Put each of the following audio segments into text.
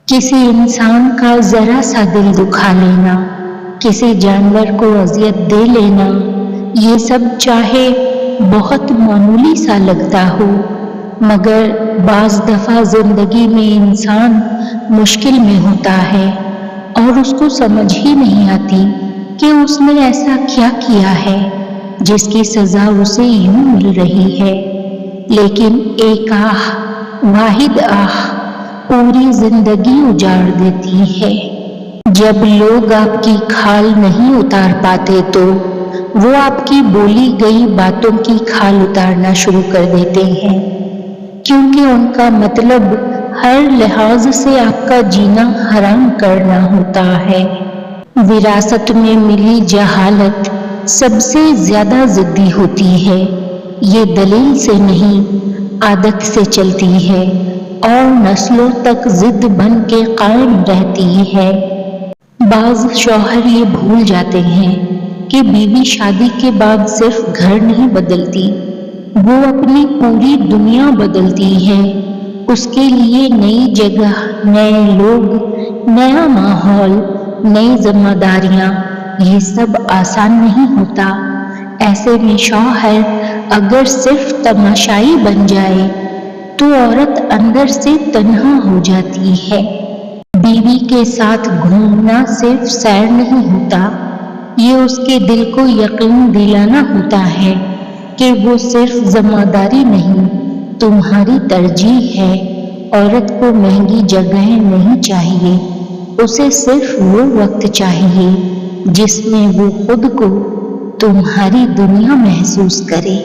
کسی انسان کا ذرا سا دل دکھا لینا، کسی جانور کو اذیت دے لینا، یہ سب چاہے بہت معمولی سا لگتا ہو، مگر بعض دفعہ زندگی میں انسان مشکل میں ہوتا ہے اور اس کو سمجھ ہی نہیں آتی کہ اس نے ایسا کیا کیا ہے جس کی سزا اسے یوں مل رہی ہے، لیکن ایک آہ، واحد آہ پوری زندگی اجاڑ دیتی ہے۔ جب لوگ آپ کی کھال نہیں اتار پاتے تو وہ آپ کی بولی گئی باتوں کی کھال اتارنا شروع کر دیتے ہیں، کیونکہ ان کا مطلب ہر لحاظ سے آپ کا جینا حرام کرنا ہوتا ہے۔ وراثت میں ملی جہالت سب سے زیادہ ضدی ہوتی ہے، یہ دلیل سے نہیں عادت سے چلتی ہے اور نسلوں تک ضد بن کے قائم رہتی ہے۔ بعض شوہر یہ بھول جاتے ہیں کہ بیوی شادی کے بعد صرف گھر نہیں بدلتی، وہ اپنی پوری دنیا بدلتی ہے۔ اس کے لیے نئی جگہ، نئے لوگ، نیا ماحول، نئی ذمہ داریاں، یہ سب آسان نہیں ہوتا۔ ایسے میں شوہر اگر صرف تماشائی بن جائے تو عورت اندر سے تنہا ہو جاتی ہے۔ بیوی کے ساتھ گھومنا صرف سیر نہیں ہوتا، یہ اس کے دل کو یقین دلانا ہوتا ہے کہ وہ صرف ذمہ داری نہیں، تمہاری ترجیح ہے۔ عورت کو مہنگی جگہیں نہیں چاہیے، اسے صرف وہ وقت چاہیے جس میں وہ خود کو تمہاری دنیا محسوس کرے۔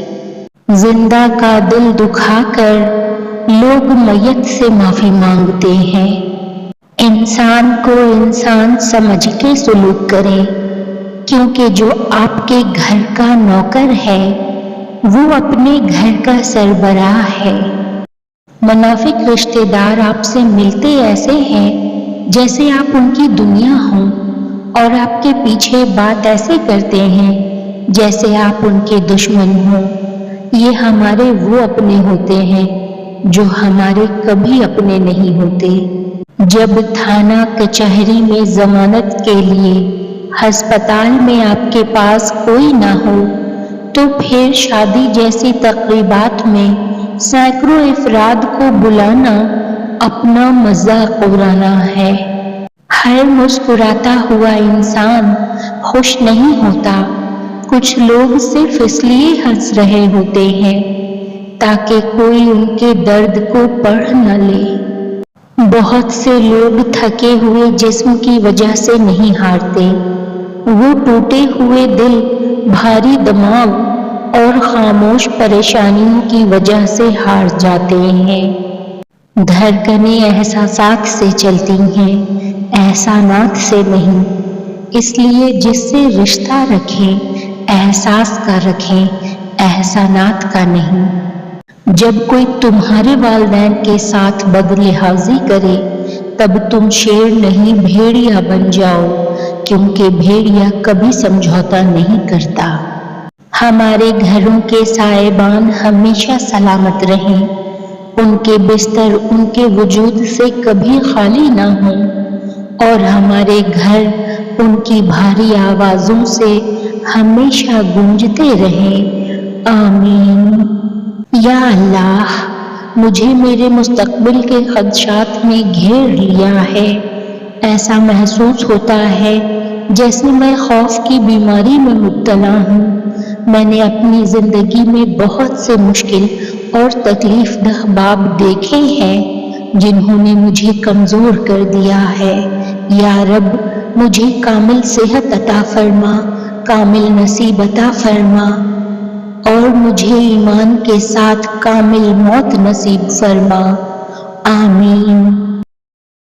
زندہ کا دل دکھا کر لوگ میت سے معافی مانگتے ہیں۔ انسان کو انسان سمجھ کے سلوک کرے، کیونکہ جو آپ کے گھر کا نوکر ہے وہ اپنے گھر کا سربراہ ہے۔ منافق رشتہ دار آپ سے ملتے ایسے ہیں جیسے آپ ان کی دنیا ہوں، اور آپ کے پیچھے بات ایسے کرتے ہیں جیسے آپ ان کے دشمن ہوں۔ یہ ہمارے وہ اپنے ہوتے ہیں جو ہمارے کبھی اپنے نہیں ہوتے۔ جب تھانہ کچہری میں ضمانت کے لیے ہسپتال میں آپ کے پاس کوئی نہ ہو تو پھر شادی جیسی تقریبات میں سینکڑوں افراد کو بلانا اپنا مذاق اڑانا ہے۔ ہر مسکراتا ہوا انسان خوش نہیں ہوتا، کچھ لوگ صرف اس لیے ہنس رہے ہوتے ہیں تاکہ کوئی ان کے درد کو پڑھ نہ لے۔ بہت سے لوگ تھکے ہوئے جسم کی وجہ سے نہیں ہارتے، وہ ٹوٹے ہوئے دل، بھاری دماغ اور خاموش پریشانیوں کی وجہ سے ہار جاتے ہیں۔ دھڑکنیں احساسات سے چلتی ہیں، احسانات سے نہیں، اس لیے جس سے رشتہ رکھیں احساس کا رکھیں، احسانات کا نہیں۔ جب کوئی تمہارے والدین کے ساتھ بدلحاظی کرے تب تم شیر نہیں بھیڑیا بن جاؤ، کیونکہ بھیڑیا کبھی سمجھوتا نہیں کرتا۔ ہمارے گھروں کے سائبان ہمیشہ سلامت رہیں، ان کے بستر ان کے وجود سے کبھی خالی نہ ہوں، اور ہمارے گھر ان کی بھاری آوازوں سے ہمیشہ گونجتے رہیں۔ آمین۔ یا اللہ، مجھے میرے مستقبل کے خدشات نے گھیر لیا ہے۔ ایسا محسوس ہوتا ہے جیسے میں خوف کی بیماری میں مبتلا ہوں۔ میں نے اپنی زندگی میں بہت سے مشکل اور تکلیف دہ باب دیکھے ہیں جنہوں نے مجھے کمزور کر دیا ہے۔ یا رب، مجھے کامل صحت عطا فرما، کامل نصیب عطا فرما، اور مجھے ایمان کے ساتھ کامل موت نصیب فرما۔ آمین۔